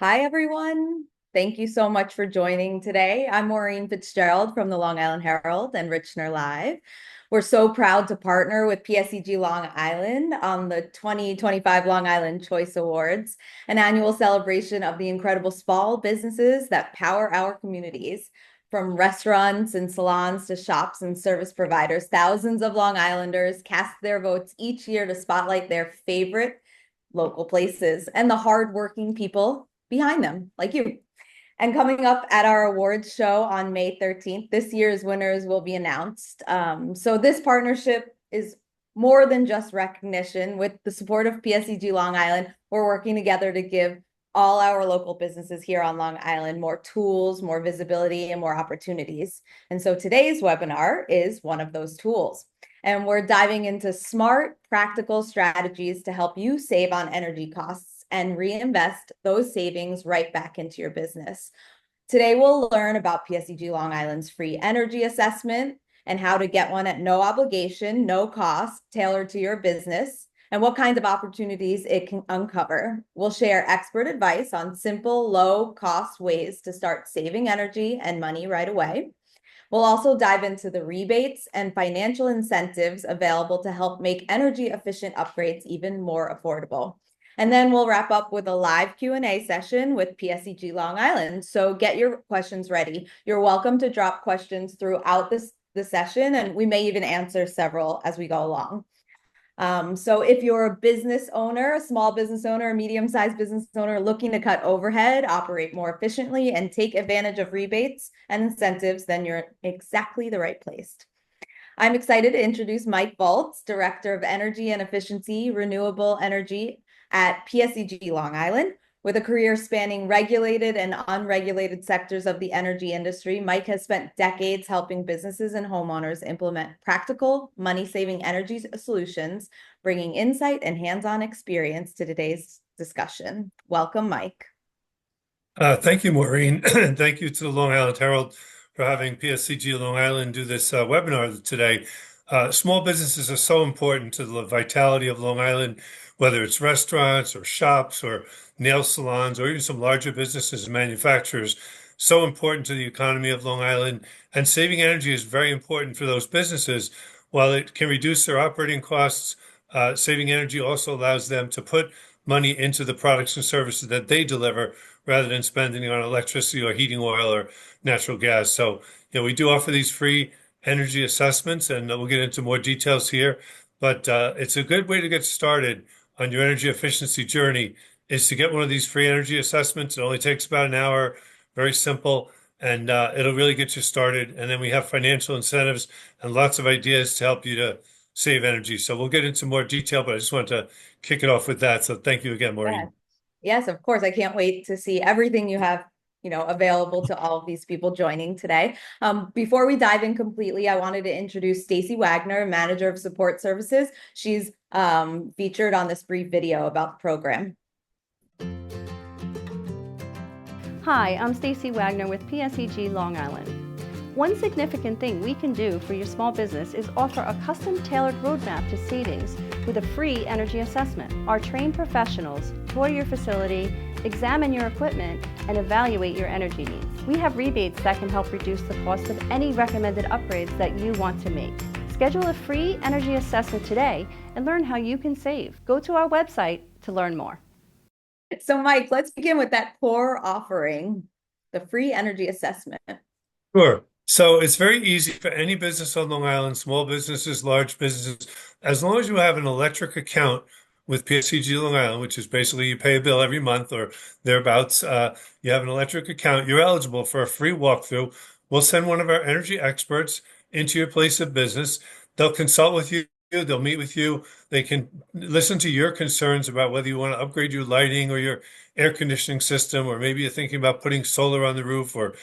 Hi, everyone. Thank you so much for joining today. I'm Maureen Fitzgerald from the Long Island Herald and Richner Live. We're so proud to partner with PSEG Long Island on the 2025 Long Island Choice Awards, an annual celebration of the incredible small businesses that power our communities. From restaurants and salons to shops and service providers, thousands of Long Islanders cast their votes each year to spotlight their favorite local places and the hardworking people behind them, like you. And coming up at our awards show on May 13th, this year's winners will be announced. So this partnership is more than just recognition. With the support of PSEG Long Island, we're working together to give all our local businesses here on Long Island more tools, more visibility, and more opportunities. And so today's webinar is one of those tools. And we're diving into smart, practical strategies to help you save on energy costs and reinvest those savings right back into your business. Today, we'll learn about PSEG Long Island's free energy assessment and how to get one at no obligation, no cost, tailored to your business, and what kinds of opportunities it can uncover. We'll share expert advice on simple, low-cost ways to start saving energy and money right away. We'll also dive into the rebates and financial incentives available to help make energy efficient upgrades even more affordable. And then we'll wrap up with a live Q&A session with PSEG Long Island. So get your questions ready. You're welcome to drop questions throughout the session, and we may even answer several as we go along. So if you're a business owner, a small business owner, a medium-sized business owner looking to cut overhead, operate more efficiently, and take advantage of rebates and incentives, then you're exactly the right place. I'm excited to introduce Mike Baltz, Director of Energy and Efficiency, Renewable Energy at PSEG Long Island. With a career spanning regulated and unregulated sectors of the energy industry, Mike has spent decades helping businesses and homeowners implement practical, money-saving energy solutions, bringing insight and hands-on experience to today's discussion. Welcome, Mike. Thank you, Maureen, and thank you to the Long Island Herald for having PSCG Long Island do this webinar today. Small businesses are so important to the vitality of Long Island, whether it's restaurants or shops or nail salons or even some larger businesses and manufacturers. So important to the economy of Long Island, and saving energy is very important for those businesses. While it can reduce their operating costs, saving energy also allows them to put money into the products and services that they deliver rather than spending on electricity or heating oil or natural gas. So, we do offer these free energy assessments, and we'll get into more details here. But it's a good way to get started on your energy efficiency journey is to get one of these free energy assessments. It only takes about an hour, very simple, and it'll really get you started. And then we have financial incentives and lots of ideas to help you to save energy. So we'll get into more detail, but I just want to kick it off with that. So thank you again, Yeah. Maureen. Yes, of course. I can't wait to see everything you have, available to all of these people joining today. Before we dive in completely, I wanted to introduce Stacy Wagner, Manager of Support Services. She's featured on this brief video about the program. Hi, I'm Stacy Wagner with PSEG Long Island. One significant thing we can do for your small business is offer a custom-tailored roadmap to savings with a free energy assessment. Our trained professionals tour your facility, examine your equipment, and evaluate your energy needs. We have rebates that can help reduce the cost of any recommended upgrades that you want to make. Schedule a free energy assessment today and learn how you can save. Go to our website to learn more. So, Mike, let's begin with that core offering, the free energy assessment. Sure. So it's very easy for any business on Long Island, small businesses, large businesses, as long as you have an electric account with PSEG Long Island, which is basically you pay a bill every month or thereabouts, you have an electric account, you're eligible for a free walkthrough. We'll send one of our energy experts into your place of business. They'll consult with you. They'll meet with you. They can listen to your concerns about whether you want to upgrade your lighting or your air conditioning system, or maybe you're thinking about putting solar on the roof or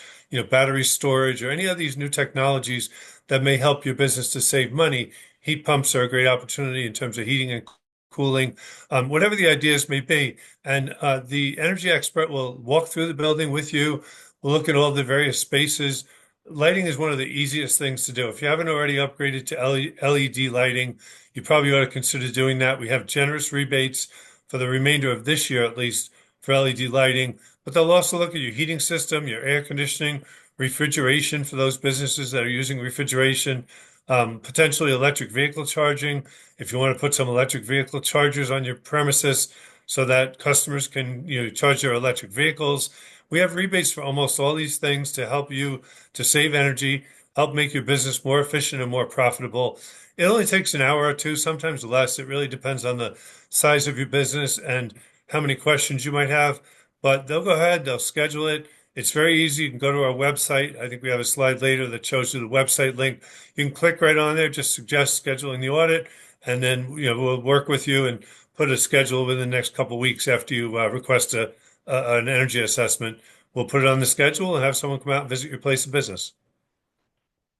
battery storage or any of these new technologies that may help your business to save money. Heat pumps are a great opportunity in terms of heating and cooling, whatever the ideas may be. And the energy expert will walk through the building with you. We'll look at all the various spaces. Lighting is one of the easiest things to do. If you haven't already upgraded to LED lighting, you probably ought to consider doing that. We have generous rebates for the remainder of this year, at least, for LED lighting, but they'll also look at your heating system, your air conditioning, refrigeration for those businesses that are using refrigeration, potentially electric vehicle charging. If you want to put some electric vehicle chargers on your premises so that customers can, charge their electric vehicles. We have rebates for almost all these things to help you to save energy, help make your business more efficient and more profitable. It only takes an hour or two, sometimes less. It really depends on the size of your business and how many questions you might have. But they'll go ahead, they'll schedule it. It's very easy. You can go to our website. I think we have a slide later that shows you the website link. You can click right on there, just suggest scheduling the audit, and then we'll work with you and put a schedule within the next couple of weeks after you request an energy assessment. We'll put it on the schedule and have someone come out and visit your place of business.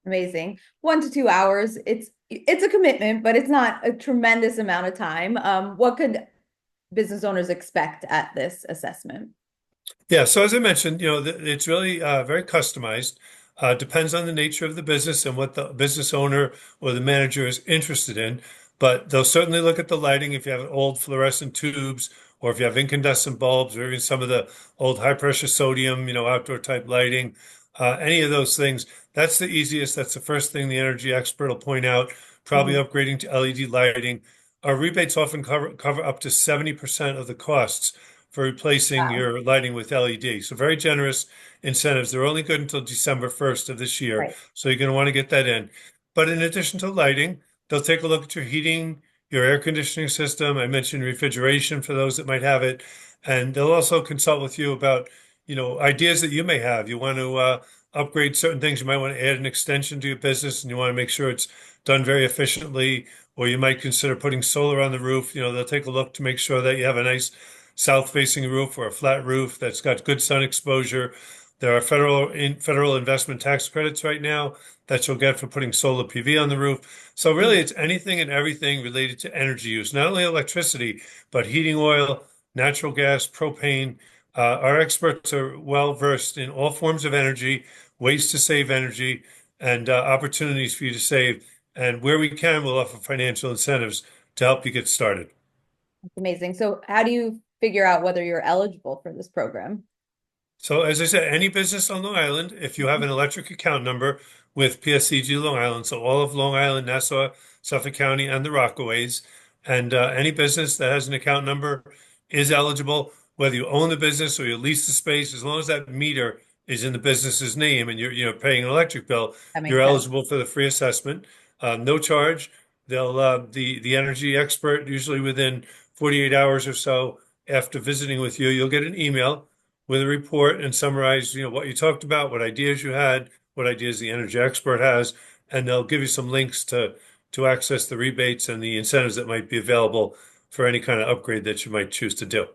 Amazing. 1 to 2 hours. It's a commitment, but it's not a tremendous amount of time. What could business owners expect at this assessment? Yeah, so as I mentioned, it's really very customized. Depends on the nature of the business and what the business owner or the manager is interested in. But they'll certainly look at the lighting if you have old fluorescent tubes, or if you have incandescent bulbs, or even some of the old high pressure sodium, outdoor type lighting. Any of those things. That's the easiest. That's the first thing the energy expert will point out. Probably Mhm. upgrading to LED lighting. Our rebates often cover up to 70% of the costs for replacing Wow. your lighting with LED. So very generous incentives. They're only good until December 1st of this year. Right. So you're going to want to get that in. But in addition to lighting, they'll take a look at your heating, your air conditioning system. I mentioned refrigeration for those that might have it. And they'll also consult with you about, ideas that you may have. You want to upgrade certain things. You might want to add an extension to your business and you want to make sure it's done very efficiently, or you might consider putting solar on the roof. They'll take a look to make sure that you have a nice south-facing roof or a flat roof that's got good sun exposure. There are federal investment tax credits right now that you'll get for putting solar PV on the roof. So really, Mhm. it's anything and everything related to energy use, not only electricity, but heating oil, natural gas, propane. Our experts are well versed in all forms of energy, ways to save energy, and opportunities for you to save. And where we can, we'll offer financial incentives to help you get started. That's amazing. So how do you figure out whether you're eligible for this program? So, as I said, any business on Long Island, if you have Mhm. an electric account number with PSEG Long Island, so all of Long Island, Nassau, Suffolk County, and the Rockaways, and any business that has an account number is eligible, whether you own the business or you lease the space, as long as that meter is in the business's name and you're paying an electric bill, That you're makes sense. eligible for the free assessment. No charge. They'll the energy expert, usually within 48 hours or so after visiting with you, you'll get an email with a report and summarize, what you talked about, what ideas you had, what ideas the energy expert has, and they'll give you some links to access the rebates and the incentives that might be available for any kind of upgrade that you might choose to do.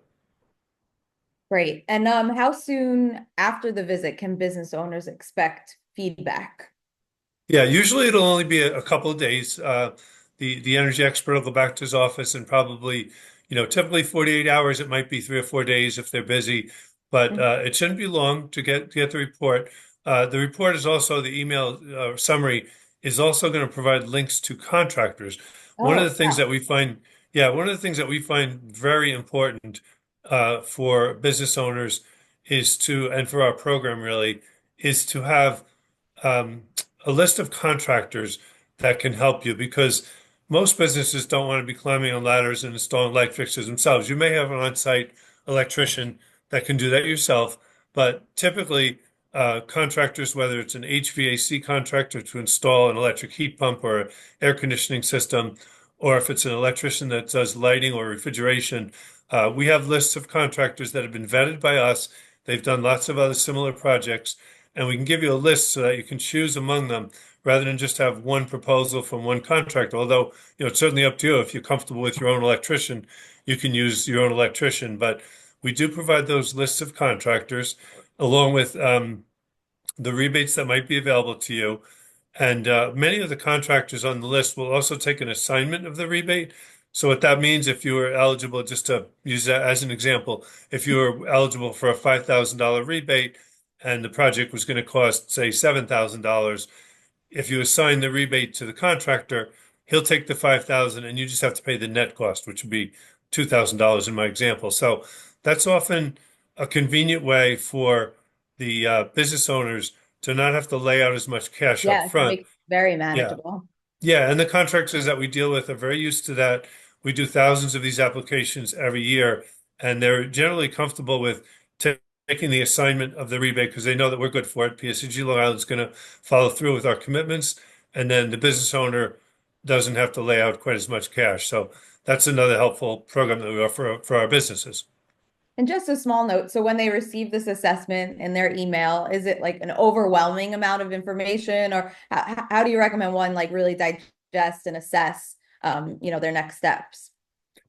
Great. And how soon after the visit can business owners expect feedback? Yeah, usually it'll only be a couple of days. The energy expert will go back to his office and probably, typically 48 hours. It might be 3 or 4 days if they're busy, but Mhm. it shouldn't be long to get the report. The report is also the email summary is also going to provide links to contractors. One of Oh, the things wow. that we find, yeah, one of the things that we find very important for business owners and for our program really, is to have um, a list of contractors that can help you because most businesses don't want to be climbing on ladders and installing light fixtures themselves. You may have an on-site electrician that can do that yourself, but typically contractors, whether it's an HVAC contractor to install an electric heat pump or an air conditioning system, or if it's an electrician that does lighting or refrigeration, we have lists of contractors that have been vetted by us. They've done lots of other similar projects, and we can give you a list so that you can choose among them rather than just have one proposal from one contractor. Although, it's certainly up to you. If you're comfortable with your own electrician, you can use your own electrician. But we do provide those lists of contractors along with the rebates that might be available to you. And many of the contractors on the list will also take an assignment of the rebate. So what that means, if you were eligible, just to use that as an example, if you were eligible for a $5,000 rebate and the project was going to cost, say, $7,000, if you assign the rebate to the contractor, he'll take the 5,000 and you just have to pay the net cost, which would be $2,000 in my example. So that's often a convenient way for the business owners to not have to lay out as much cash up Yes, it front. makes it very Yeah. manageable. Yeah, and the contractors that we deal with are very used to that. We do thousands of these applications every year, and they're generally comfortable with taking the assignment of the rebate because they know that we're good for it. PSEG Long Island is going to follow through with our commitments, and then the business owner doesn't have to lay out quite as much cash. So that's another helpful program that we offer for our businesses. And just a small note, so when they receive this assessment in their email, is it like an overwhelming amount of information, or how do you recommend one like really digest and assess, their next steps?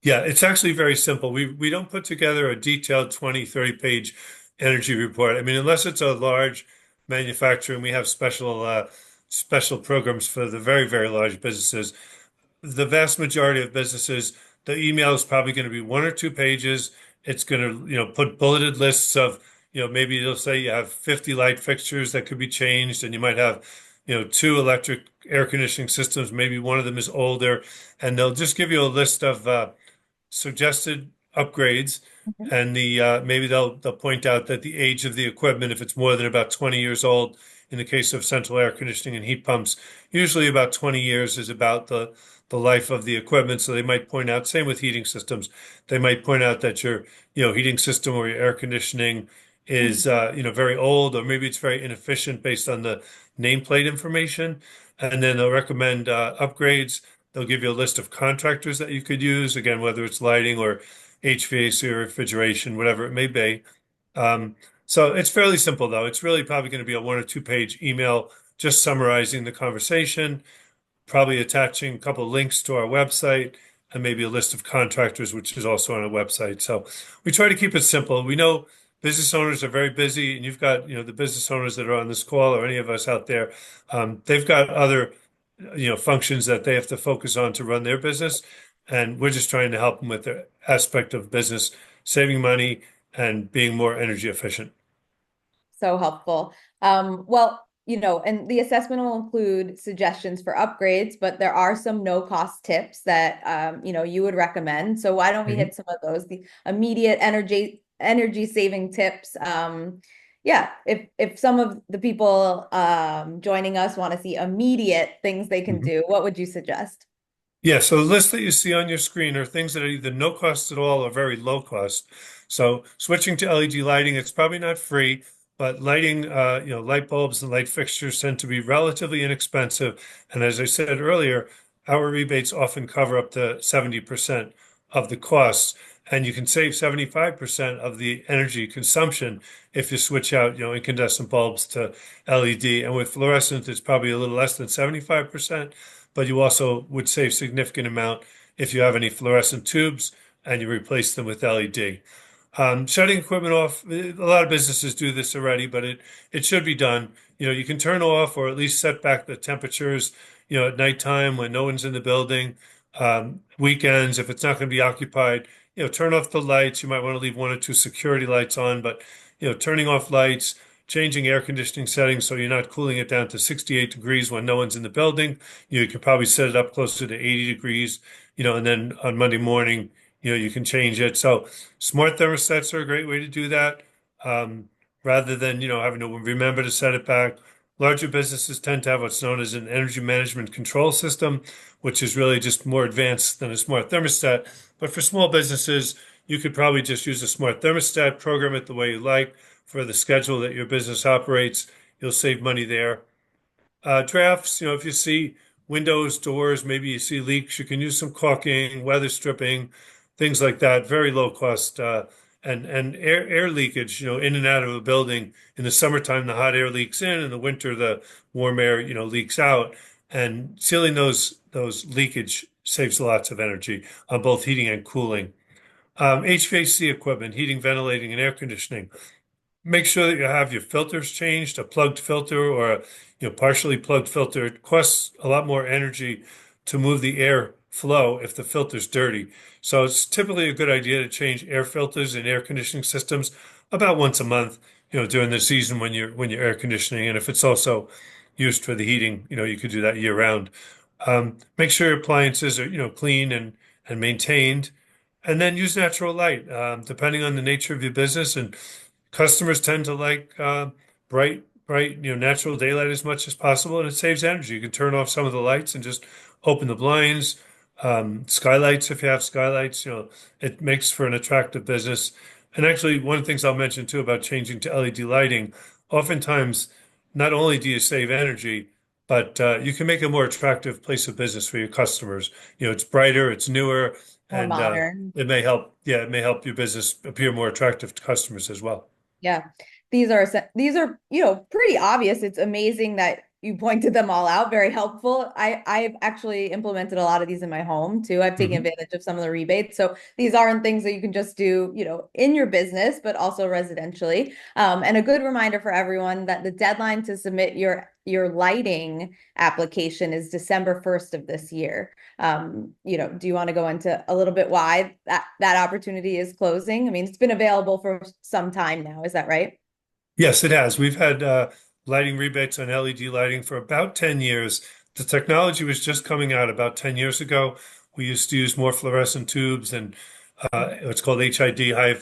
Yeah, it's actually very simple. We don't put together a detailed 20, 30 page energy report. I mean, unless it's a large manufacturer and we have special programs for the very, very large businesses. The vast majority of businesses, the email is probably going to be 1 or 2 pages. It's going to, put bulleted lists of, maybe it'll say you have 50 light fixtures that could be changed, and you might have, two electric air conditioning systems. Maybe one of them is older, and they'll just give you a list of suggested upgrades, Mhm. and the maybe they'll point out that the age of the equipment, if it's more than about 20 years old, in the case of central air conditioning and heat pumps, usually about 20 years is about the life of the equipment. So they might point out, same with heating systems, they might point out that your heating system or your air conditioning is very old, or maybe it's very inefficient based on the nameplate information, and then they'll recommend upgrades. They'll give you a list of contractors that you could use, again, whether it's lighting or HVAC or refrigeration, whatever it may be. Um, so it's fairly simple, though. It's really probably going to be a 1 or 2 page email just summarizing the conversation, probably attaching a couple of links to our website and maybe a list of contractors, which is also on our website. So we try to keep it simple. We know business owners are very busy, and you've got, the business owners that are on this call or any of us out there, they've got other, functions that they have to focus on to run their business. And we're just trying to help them with the aspect of business, saving money and being more energy efficient. So helpful. Well, and the assessment will include suggestions for upgrades, but there are some no-cost tips that you would recommend. So why don't we Mhm. hit some of those? The immediate energy saving tips. Yeah, if some of the people joining us want to see immediate things they can Mhm. do, what would you suggest? Yeah, so the list that you see on your screen are things that are either no cost at all or very low cost. So switching to LED lighting, it's probably not free, but lighting, light bulbs and light fixtures tend to be relatively inexpensive. And as I said earlier, our rebates often cover up to 70% of the costs. And you can save 75% of the energy consumption if you switch out, incandescent bulbs to LED. And with fluorescent, it's probably a little less than 75%, but you also would save significant amount if you have any fluorescent tubes and you replace them with LED. Shutting equipment off, a lot of businesses do this already, but it should be done. You can turn off or at least set back the temperatures, at nighttime when no one's in the building. Weekends, if it's not going to be occupied, turn off the lights. You might want to leave 1 or 2 security lights on, but turning off lights, changing air conditioning settings so you're not cooling it down to 68 degrees when no one's in the building. You can probably set it up closer to 80 degrees, and then on Monday morning, you can change it. So smart thermostats are a great way to do that. Um, Rather than, having to remember to set it back. Larger businesses tend to have what's known as an energy management control system, which is really just more advanced than a smart thermostat. But for small businesses, you could probably just use a smart thermostat, program it the way you like for the schedule that your business operates. You'll save money there. Drafts, if you see windows, doors, maybe you see leaks, you can use some caulking, weather stripping, things like that. Very low cost. And air leakage, in and out of a building. In the summertime, the hot air leaks in. In the winter, the warm air, leaks out. And sealing those leakage saves lots of energy on both heating and cooling. HVAC equipment, heating, ventilating, and air conditioning. Make sure that you have your filters changed, a plugged filter or a partially plugged filter. It costs a lot more energy to move the air flow if the filter's dirty. So it's typically a good idea to change air filters in air conditioning systems about once a month, during the season when you're air conditioning. And if it's also used for the heating, you could do that year round. Make sure your appliances are, clean and maintained. And then use natural light, depending on the nature of your business. And customers tend to like bright, natural daylight as much as possible, and it saves energy. You can turn off some of the lights and just open the blinds, skylights if you have skylights. It makes for an attractive business. And actually, one of the things I'll mention too about changing to LED lighting, oftentimes, not only do you save energy, but you can make a more attractive place of business for your customers. It's brighter, it's newer, More and modern. it may help. Yeah, it may help your business appear more attractive to customers as well. Yeah. These are, pretty obvious. It's amazing that you pointed them all out. Very helpful. I've actually implemented a lot of these in my home too. I've taken Mhm. advantage of some of the rebates. So these aren't things that you can just do, in your business, but also residentially. And a good reminder for everyone that the deadline to submit your lighting application is December 1st of this year. Do you want to go into a little bit why that opportunity is closing? I mean, it's been available for some time now. Is that right? Yes, it has. We've had lighting rebates on LED lighting for about 10 years. The technology was just coming out about 10 years ago. We used to use more fluorescent tubes and what's called HID, high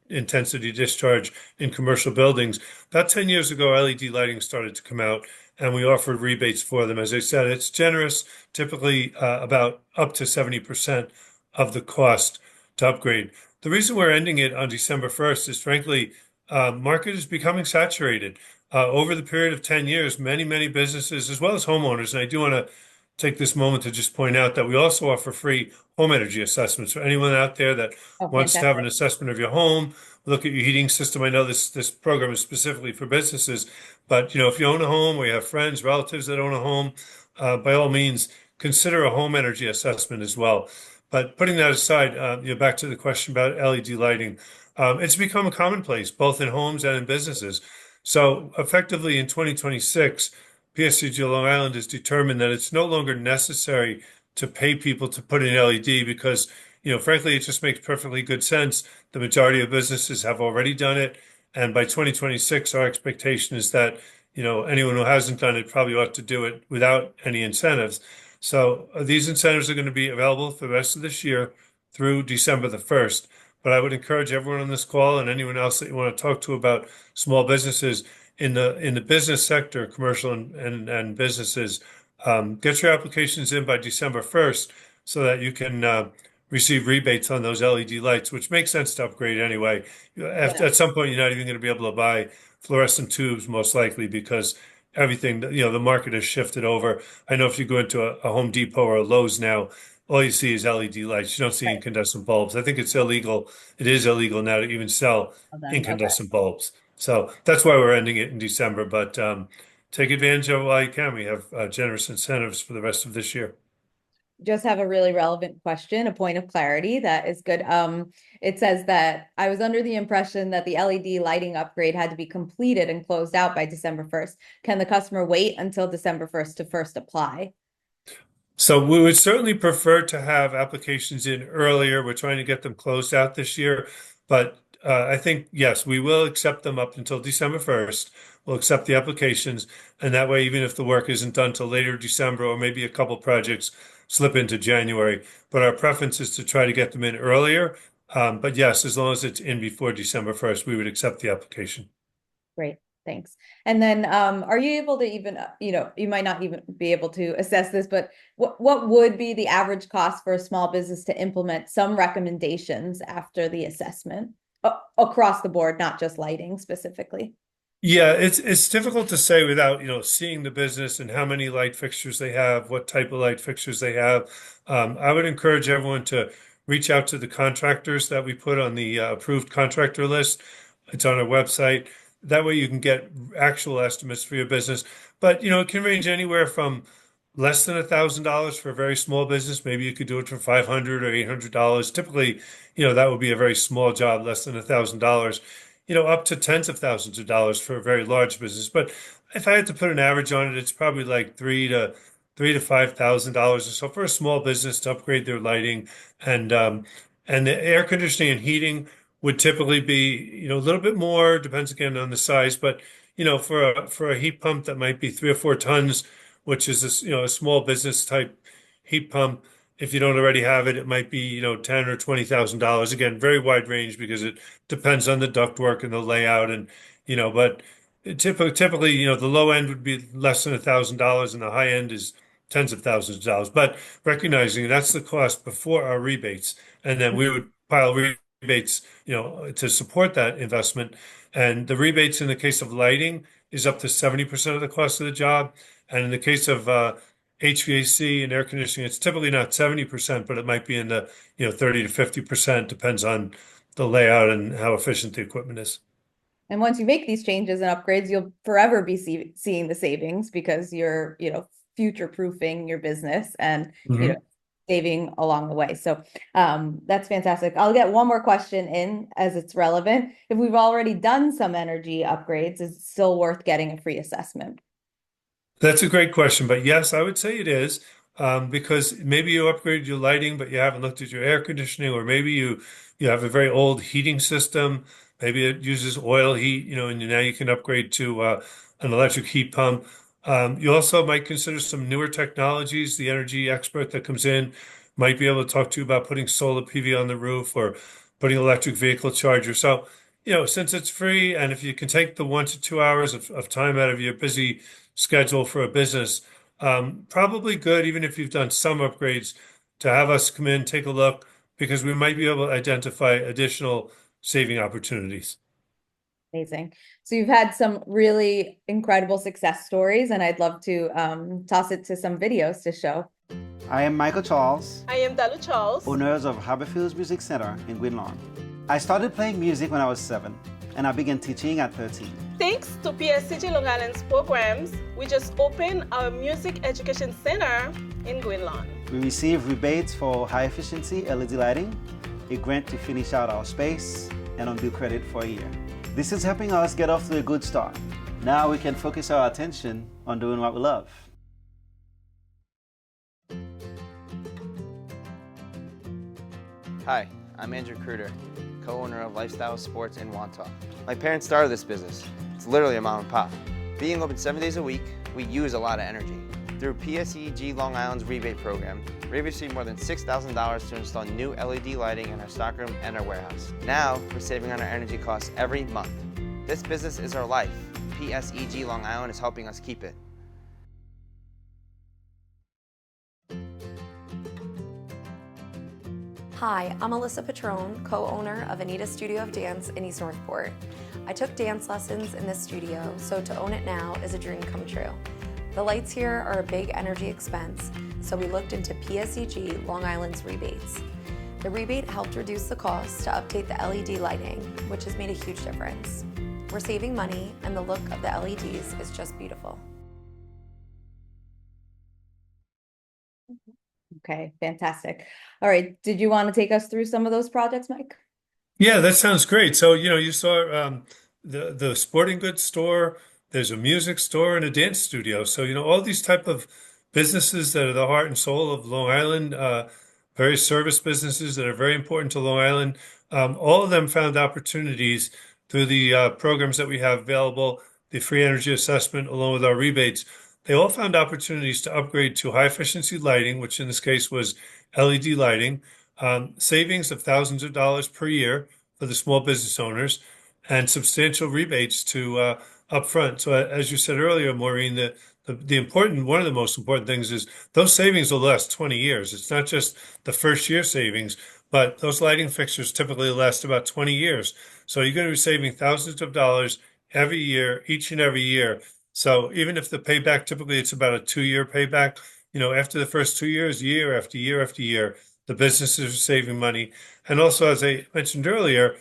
intensity discharge in commercial buildings. About 10 years ago, LED lighting started to come out and we offered rebates for them. As I said, it's generous, typically about up to 70% of the cost to upgrade. The reason we're ending it on December 1st is frankly, market is becoming saturated. Over the period of 10 years, many businesses, as well as homeowners, and I do want to take this moment to just point out that we also offer free home energy assessments for anyone out there that Oh, wants to have fantastic. an assessment of your home, look at your heating system. I know this program is specifically for businesses, but if you own a home or you have friends, relatives that own a home, by all means, consider a home energy assessment as well. But putting that aside, back to the question about LED lighting. It's become a commonplace both in homes and in businesses. So effectively in 2026, PSEG Long Island has determined that it's no longer necessary to pay people to put in LED because, frankly, it just makes perfectly good sense. The majority of businesses have already done it. And by 2026, our expectation is that, anyone who hasn't done it probably ought to do it without any incentives. So these incentives are going to be available for the rest of this year through December the 1st. But I would encourage everyone on this call and anyone else that you want to talk to about small businesses in the business sector, commercial and businesses, get your applications in by December 1st so that you can receive rebates on those LED lights, which makes sense to upgrade anyway. Yeah. At some point, you're not even going to be able to buy fluorescent tubes, most likely, because everything, the market has shifted over. I know if you go into a Home Depot or a Lowe's now, all you see is LED lights. You don't see Right. incandescent bulbs. I think it's illegal. It is illegal now to even sell Well done. Okay. incandescent bulbs. So that's why we're ending it in December. But take advantage of it while you can. We have generous incentives for the rest of this year. Just have a really relevant question, a point of clarity that is good. It says that I was under the impression that the LED lighting upgrade had to be completed and closed out by December 1st. Can the customer wait until December 1st to first apply? So we would certainly prefer to have applications in earlier. We're trying to get them closed out this year, but I think yes, we will accept them up until December 1st. We'll accept the applications, and that way, even if the work isn't done till later December or maybe a couple projects slip into January, but our preference is to try to get them in earlier. But yes, as long as it's in before December 1st, we would accept the application. Great, thanks. And then are you able to even, you might not even be able to assess this, but what would be the average cost for a small business to implement some recommendations after the assessment across the board, not just lighting specifically? Yeah, it's difficult to say without, seeing the business and how many light fixtures they have, what type of light fixtures they have. I would encourage everyone to reach out to the contractors that we put on the approved contractor list. It's on our website. That way you can get actual estimates for your business. But, it can range anywhere from less than $1,000 for a very small business. Maybe you could do it for 500 or $800. Typically, that would be a very small job, less than $1,000, up to tens of thousands of dollars for a very large business. But if I had to put an average on it, it's probably like three to $5,000 or so for a small business to upgrade their lighting and the air conditioning and heating would typically be, a little bit more, depends again on the size, but for a heat pump that might be 3 or 4 tons, which is a small business type heat pump, If you don't already have it, it might be, $10 or $20,000. Again, very wide range because it depends on the ductwork and the layout but typically, the low end would be less than $1,000 and the high end is tens of thousands of dollars. But recognizing that's the cost before our rebates, and then we would pile rebates, to support that investment. And the rebates in the case of lighting is up to 70% of the cost of the job. And in the case of HVAC and air conditioning, it's typically not 70%, but it might be in the 30 to 50%, depends on the layout and how efficient the equipment is. And once you make these changes and upgrades, you'll forever be seeing the savings because you're, future proofing your business and, Mhm. saving along the way. So that's fantastic. I'll get one more question in as it's relevant. If we've already done some energy upgrades, is it still worth getting a free assessment? That's a great question, but yes, I would say it is, because maybe you upgraded your lighting, but you haven't looked at your air conditioning, or maybe you have a very old heating system. Maybe it uses oil heat, and now you can upgrade to an electric heat pump. You also might consider some newer technologies. The energy expert that comes in might be able to talk to you about putting solar PV on the roof or putting electric vehicle charger. So, since it's free, and if you can take the 1 to 2 hours of time out of your busy schedule for a business, probably good, even if you've done some upgrades, to have us come in, take a look, because we might be able to identify additional saving opportunities. Amazing. So you've had some really incredible success stories, and I'd love to toss it to some videos to show. I am Michael Charles, I am Dalu Charles. owners of Haberfields Music Center in Gwynlawn. I started playing music when I was 7, and I began teaching at 13. Thanks to PSEG Long Island's programs, we just opened our music education center in Gwynlawn. We receive rebates for high-efficiency LED lighting, a grant to finish out our space, and unbilled credit for a year. This is helping us get off to a good start. Now we can focus our attention on doing what we love. Hi, I'm Andrew Kruder, co-owner of Lifestyle Sports in Wantagh. My parents started this business. It's literally a mom and pop. Being open 7 days a week, we use a lot of energy. Through PSEG Long Island's rebate program, we received more than $6,000 to install new LED lighting in our stockroom and our warehouse. Now, we're saving on our energy costs every month. This business is our life. PSEG Long Island is helping us keep it. Hi, I'm Alyssa Patron, co-owner of Anita Studio of Dance in East Northport. I took dance lessons in this studio, so to own it now is a dream come true. The lights here are a big energy expense, so we looked into PSEG Long Island's rebates. The rebate helped reduce the cost to update the LED lighting, which has made a huge difference. We're saving money, and the look of the LEDs is just beautiful. Okay, fantastic. All right, did you want to take us through some of those projects, Mike? Yeah, that sounds great. So, you saw the sporting goods store, there's a music store and a dance studio. So, all these type of businesses that are the heart and soul of Long Island, various service businesses that are very important to Long Island, all of them found opportunities through the programs that we have available, the free energy assessment, along with our rebates. They all found opportunities to upgrade to high efficiency lighting, which in this case was LED lighting, savings of thousands of dollars per year for the small business owners, and substantial rebates to upfront. So as you said earlier, Maureen, one of the most important things is those savings will last 20 years. It's not just the first year savings, but those lighting fixtures typically last about 20 years. So you're going to be saving thousands of dollars every year, each and every year. So even if the payback, typically it's about a 2-year payback, after the first 2 years, year after year after year, the businesses are saving money. And also, as I mentioned earlier,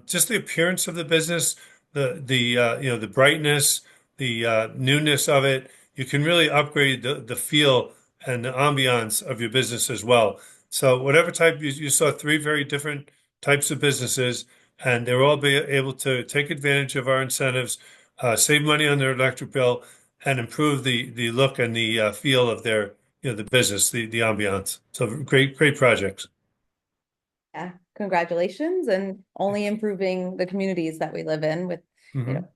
just the appearance of the business, the brightness, the newness of it, you can really upgrade the feel and the ambiance of your business as well. So whatever type, you saw 3 very different types of businesses, and they're all be able to take advantage of our incentives, save money on their electric bill, and improve the look and the feel of their, the business, the ambiance. So great projects. Yeah, congratulations, and only improving the communities that we live in with, Mhm.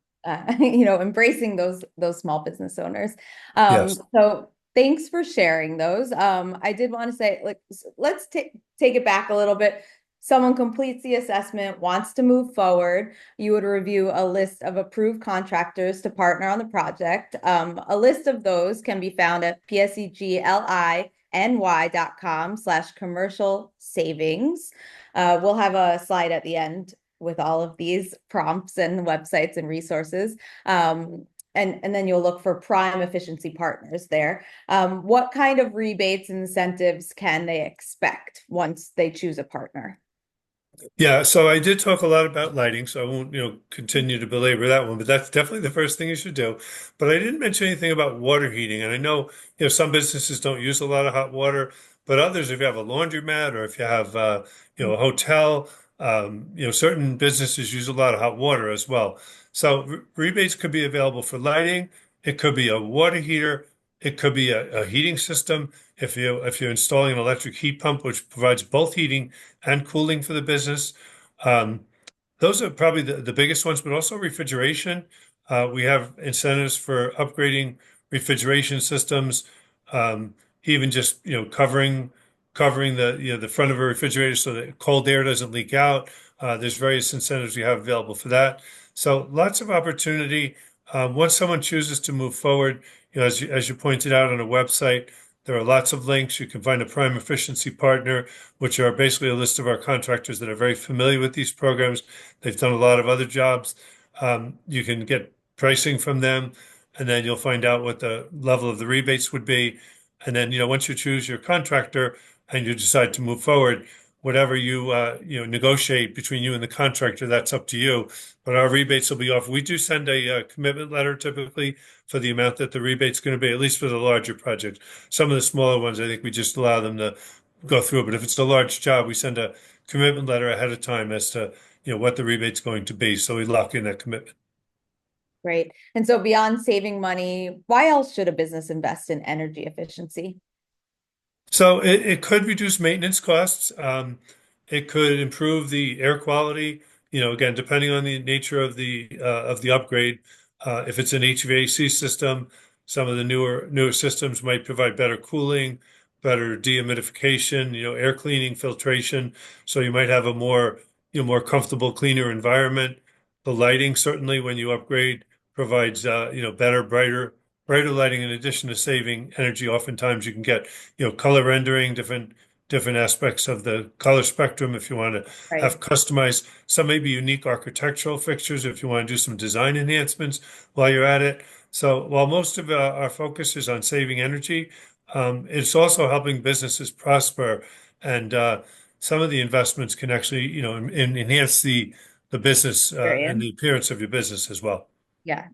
embracing those small business owners. Yes. So Thanks for sharing those. I did want to say, like, let's take it back a little bit. Someone completes the assessment, wants to move forward. You would review a list of approved contractors to partner on the project. A list of those can be found at pseglyny.com/commercial savings. We'll have a slide at the end with all of these prompts and websites and resources. And then you'll look for prime efficiency partners there. What kind of rebates incentives can they expect once they choose a partner? Yeah, so I did talk a lot about lighting, so I won't, continue to belabor that one, but that's definitely the first thing you should do. But I didn't mention anything about water heating, and I know, some businesses don't use a lot of hot water, but others, if you have a laundromat or if you have, a hotel, certain businesses use a lot of hot water as well. So rebates could be available for lighting. It could be a water heater. It could be a heating system. If you're installing an electric heat pump, which provides both heating and cooling for the business. Um, those are probably the biggest ones, but also refrigeration. We have incentives for upgrading refrigeration systems, um, even just covering the front of a refrigerator so that cold air doesn't leak out. There's various incentives we have available for that. So lots of opportunity. Once someone chooses to move forward, as you pointed out on a website, there are lots of links. You can find a prime efficiency partner, which are basically a list of our contractors that are very familiar with these programs. They've done a lot of other jobs. You can get pricing from them, and then you'll find out what the level of the rebates would be. And then, once you choose your contractor and you decide to move forward, whatever negotiate between you and the contractor, that's up to you. But our rebates will be off. We do send a commitment letter typically for the amount that the rebate's going to be, at least for the larger projects. Some of the smaller ones, I think we just allow them to go through. But if it's a large job, we send a commitment letter ahead of time as to, what the rebate's going to be. So we lock in that commitment. Great. And so beyond saving money, why else should a business invest in energy efficiency? So it could reduce maintenance costs. It could improve the air quality. Again, depending on the nature of the upgrade. If it's an HVAC system, some of the newer systems might provide better cooling, better dehumidification, air cleaning, filtration. So you might have a more comfortable, cleaner environment. The lighting certainly, when you upgrade, provides better, brighter lighting. In addition to saving energy, oftentimes you can get color rendering, different aspects of the color spectrum if you want to Right. have customized. Some maybe unique architectural fixtures if you want to do some design enhancements while you're at it. So while most of our focus is on saving energy, it's also helping businesses prosper, and some of the investments can actually enhance the business and the Experience. appearance of your business as well. Yeah.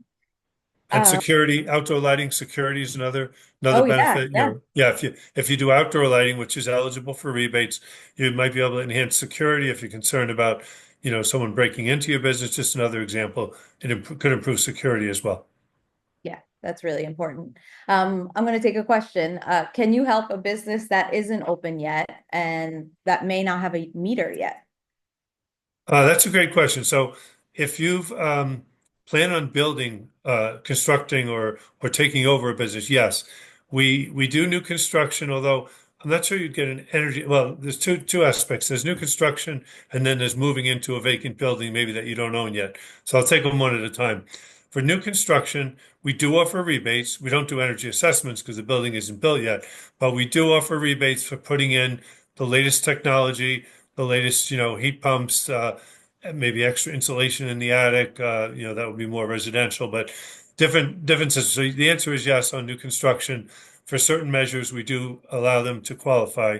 And Um, security, outdoor lighting, security is another oh yeah, benefit. yeah. Yeah, if you do outdoor lighting, which is eligible for rebates, you might be able to enhance security if you're concerned about, someone breaking into your business. Just another example. Could improve security as well. Yeah, that's really important. I'm going to take a question. Can you help a business that isn't open yet and that may not have a meter yet? That's a great question. So, if you've planned on building, constructing, or taking over a business, yes, we do new construction. Although I'm not sure you'd get an energy. Well, there's two aspects. There's new construction, and then there's moving into a vacant building, maybe that you don't own yet. So I'll take them one at a time. For new construction, we do offer rebates. We don't do energy assessments because the building isn't built yet, but we do offer rebates for putting in the latest technology, the latest, heat pumps, maybe extra insulation in the attic. That would be more residential, but different differences. So the answer is yes on new construction. For certain measures, we do allow them to qualify.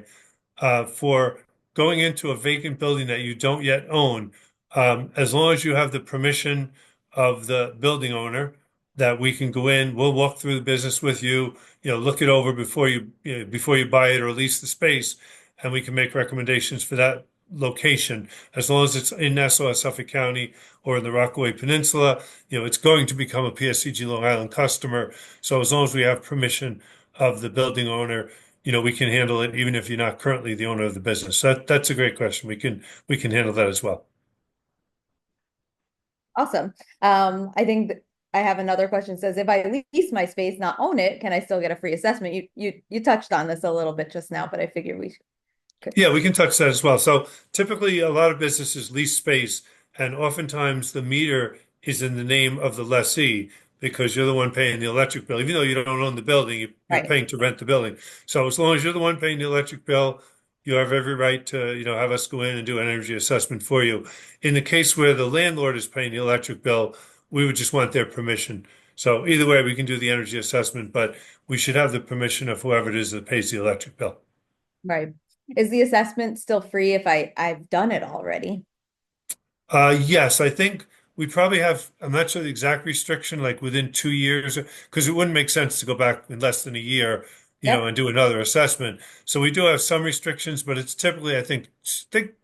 For going into a vacant building that you don't yet own, as long as you have the permission of the building owner, that we can go in, we'll walk through the business with you, look it over before you buy it or lease the space, and we can make recommendations for that location. As long as it's in Nassau, Suffolk County, or in the Rockaway Peninsula, it's going to become a PSEG Long Island customer. So as long as we have permission of the building owner, we can handle it even if you're not currently the owner of the business. So that's a great question. We can handle that as well. Awesome. I think I have another question. It says, if I lease my space, not own it, can I still get a free assessment? You touched on this a little bit just now, but I figured we could. Yeah, we can touch that as well. So typically, a lot of businesses lease space, and oftentimes the meter is in the name of the lessee because you're the one paying the electric bill. Even though you don't own the building, you're Right. paying to rent the building. So as long as you're the one paying the electric bill, you have every right to, have us go in and do an energy assessment for you. In the case where the landlord is paying the electric bill, we would just want their permission. So either way, we can do the energy assessment, but we should have the permission of whoever it is that pays the electric bill. Right. Is the assessment still free if I've done it already? Yes, I think we probably have, I'm not sure the exact restriction, like within 2 years, because it wouldn't make sense to go back in less than a year, Yep. and do another assessment. So we do have some restrictions, but it's typically, I think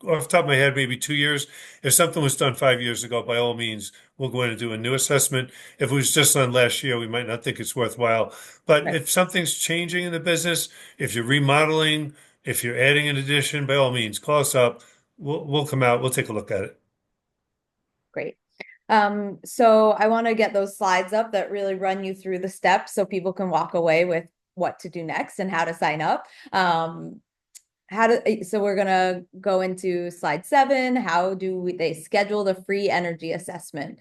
off the top of my head, maybe 2 years. If something was done 5 years ago, by all means, we'll go in and do a new assessment. If it was just done last year, we might not think it's worthwhile. But Right. if something's changing in the business, if you're remodeling, if you're adding an addition, by all means, call us up. We'll come out, we'll take a look at it. Great. So I want to get those slides up that really run you through the steps so people can walk away with what to do next and how to sign up. So we're gonna go into slide 7. How do they schedule the free energy assessment?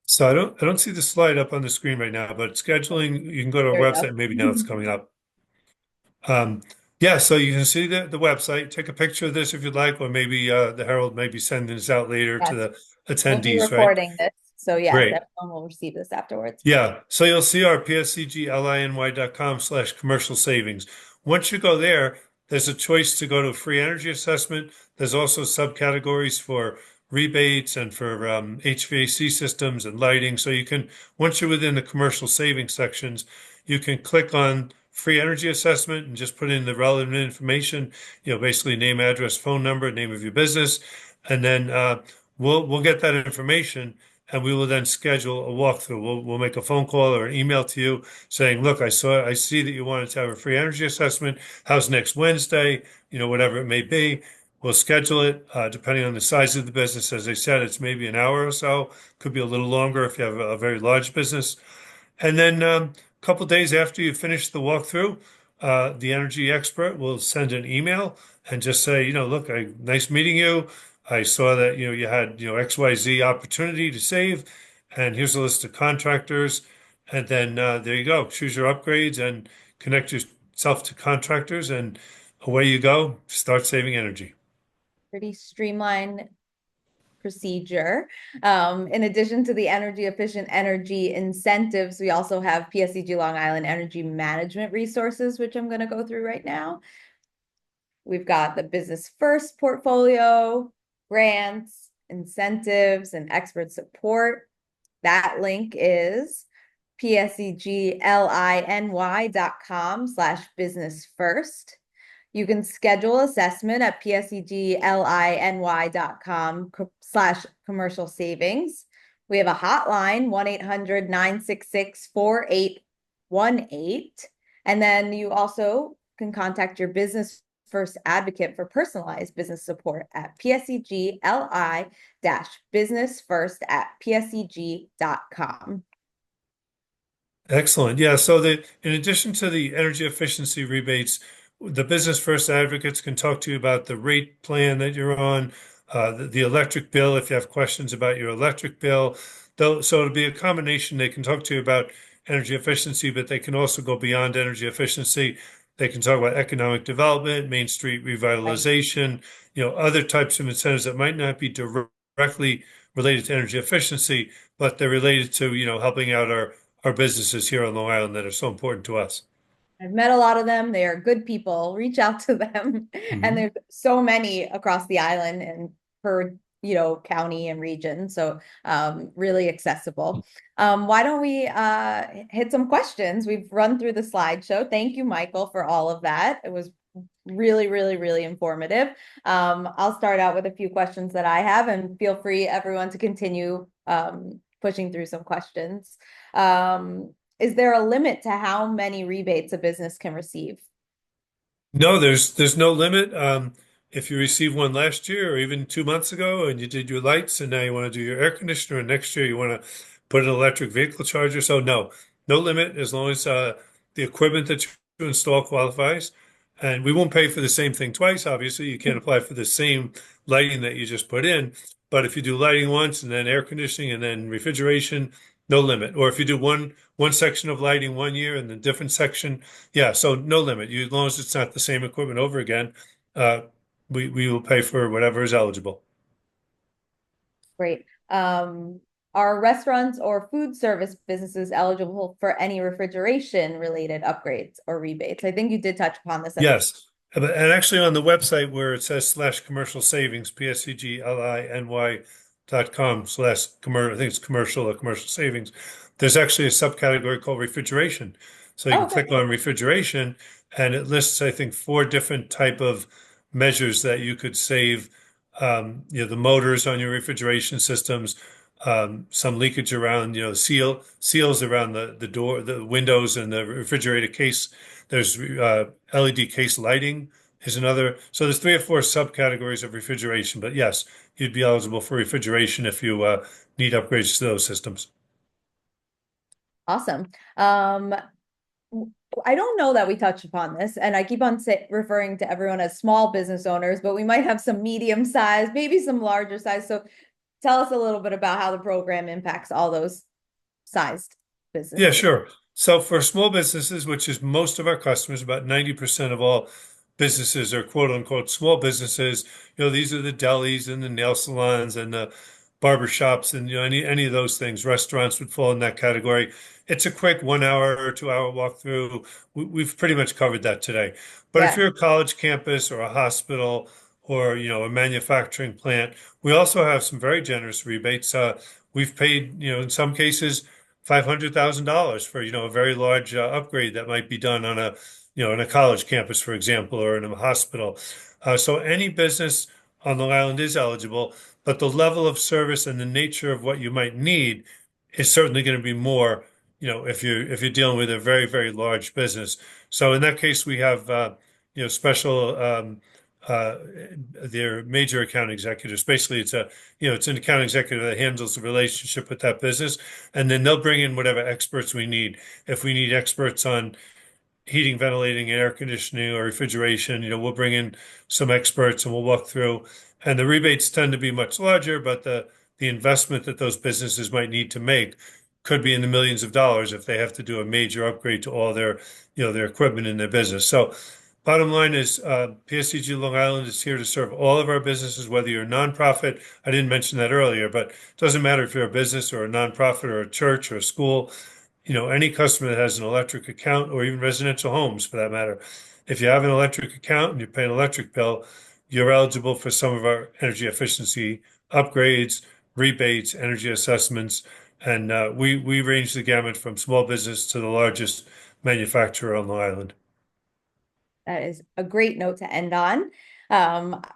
So I don't see the slide up on the screen right now, but scheduling, you can go to our There we website. Maybe now it's go. coming up. Um, yeah, so you can see the website. Take a picture of this if you'd like, or maybe the Herald may be sending this out later to Yes, the we'll be attendees, right? recording this. So yes, Great. everyone will receive this afterwards. Yeah, so you'll see our pscgliny.com/commercial savings. Once you go there, there's a choice to go to a free energy assessment. There's also subcategories for rebates and for HVAC systems and lighting. So you can, once you're within the commercial savings sections, you can click on free energy assessment and just put in the relevant information, basically name, address, phone number, name of your business, and then we'll get that information and we will then schedule a walkthrough. We'll make a phone call or an email to you saying, look, I see that you wanted to have a free energy assessment. How's next Wednesday? Whatever it may be. We'll schedule it depending on the size of the business. As I said, it's maybe an hour or so. Could be a little longer if you have a very large business. And then a couple days after you finish the walkthrough, the energy expert will send an email and just say, look, nice meeting you. I saw that, you had, XYZ opportunity to save, and here's a list of contractors. And then there you go. Choose your upgrades and connect yourself to contractors, and away you go. Start saving energy. Pretty streamlined procedure. In addition to the energy efficient energy incentives, we also have PSEG Long Island energy management resources, which I'm going to go through right now. We've got the business first portfolio, grants, incentives, and expert support. That link is pseglyny.com/business first. You can schedule assessment at pseglyny.com/commercial savings. We have a hotline, 1-800-966-4818. And then you also can contact your business first advocate for personalized business support at pseglybusinessfirst@pseg.com. Excellent. Yeah. So in addition to the energy efficiency rebates, the business first advocates can talk to you about the rate plan that you're on, the electric bill, if you have questions about your electric bill. So it'll be a combination. They can talk to you about energy efficiency, but they can also go beyond energy efficiency. They can talk about economic development, Main Street revitalization, other types of incentives that might not be directly related to energy efficiency, but they're related to, helping out our businesses here on Long Island that are so important to us. I've met a lot of them. They are good people. Reach out to them. And there's so many across the island and per, county and region. So really accessible. Why don't we hit some questions? We've run through the slideshow. Thank you, Michael, for all of that. It was really, really, really informative. I'll start out with a few questions that I have, and feel free, everyone, to continue pushing through some questions. Is there a limit to how many rebates a business can receive? No, there's no limit. if you received one last year or even 2 months ago and you did your lights and now you want to do your air conditioner and next year you want to put an electric vehicle charger. So no limit as long as the equipment that you install qualifies. And we won't pay for the same thing twice, obviously. You can't apply for the same lighting that you just put in. But if you do lighting once and then air conditioning and then refrigeration, no limit. Or if you do one section of lighting 1 year and the different section, yeah, so no limit. As long as it's not the same equipment over again, uh, we will pay for whatever is eligible. Great. Are restaurants or food service businesses eligible for any refrigeration related upgrades or rebates? I think you did touch upon this at the Yes. And actually on the website where it says /commercial savings, PSEGLINY.com/commercial, I think it's commercial or commercial savings. There's actually a subcategory called refrigeration. So you Oh, can okay. click on refrigeration and it lists, I think, 4 different type of measures that you could save. The motors on your refrigeration systems, some leakage around, seals around the door, the windows and the refrigerator case. There's LED case lighting is another. So there's 3 or 4 subcategories of refrigeration. But yes, you'd be eligible for refrigeration if you need upgrades to those systems. Awesome. I don't know that we touched upon this, and I keep on referring to everyone as small business owners, but we might have some medium size, maybe some larger size. So tell us a little bit about how the program impacts all those sized Yeah, businesses. sure. So for small businesses, which is most of our customers, about 90% of all businesses are quote unquote small businesses. These are the delis and the nail salons and the barber shops and any of those things. Restaurants would fall in that category. It's a quick 1 hour or 2 hour walkthrough. We've pretty much covered that today. But if Yeah. you're a college campus or a hospital or a manufacturing plant, we also have some very generous rebates. We've paid, in some cases, $500,000 for a very large upgrade that might be done on a college campus, for example, or in a hospital. So any business on Long Island is eligible, but the level of service and the nature of what you might need is certainly going to be more, if you're dealing with a very, very large business. So in that case, we have special uh, their major account executives. Basically, it's an account executive that handles the relationship with that business, and then they'll bring in whatever experts we need. If we need experts on heating, ventilating, air conditioning, or refrigeration, we'll bring in some experts and we'll walk through. And the rebates tend to be much larger, but the investment that those businesses might need to make could be in the millions of dollars if they have to do a major upgrade to all their equipment in their business. So bottom line is PSEG Long Island is here to serve all of our businesses, whether you're a nonprofit. I didn't mention that earlier, but it doesn't matter if you're a business or a nonprofit or a church or a school. Any customer that has an electric account or even residential homes for that matter. If you have an electric account and you pay an electric bill, you're eligible for some of our energy efficiency upgrades, rebates, energy assessments, and we range the gamut from small business to the largest manufacturer on Long Island. That is a great note to end on.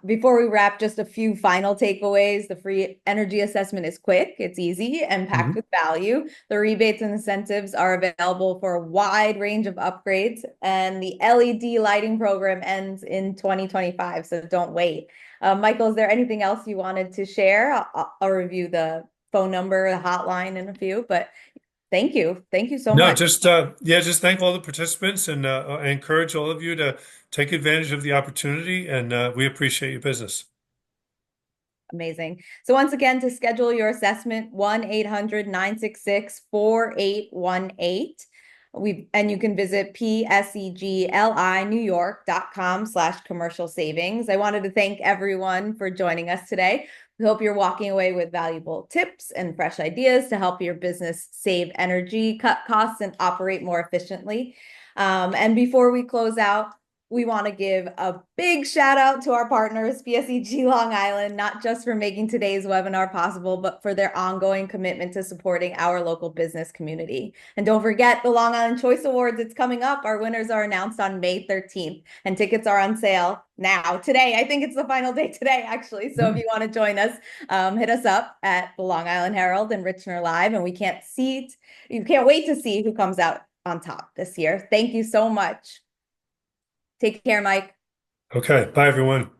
Before we wrap, just a few final takeaways. The free energy assessment is quick, it's easy, and packed with value. The rebates and incentives are available for a wide range of upgrades, and the LED lighting program ends in 2025, so don't wait. Michael, is there anything else you wanted to share? I'll review the phone number, the hotline in a few, but thank you. Thank you so No, much. just thank all the participants and I encourage all of you to take advantage of the opportunity and we appreciate your business. Amazing. So once again, to schedule your assessment, 1-800-966-4818. And you can visit PSEGLINewYork.com/commercial savings. I wanted to thank everyone for joining us today. We hope you're walking away with valuable tips and fresh ideas to help your business save energy, cut costs, and operate more efficiently. And before we close out, we want to give a big shout out to our partners, PSEG Long Island, not just for making today's webinar possible, but for their ongoing commitment to supporting our local business community. And don't forget the Long Island Choice Awards. It's coming up. Our winners are announced on May 13th, and tickets are on sale now, today. I think it's the final day today, actually. So if you want to join us, hit us up at the Long Island Herald and Richner Live, and you can't wait to see who comes out on top this year. Thank you so much. Take care, Mike. Okay, bye everyone.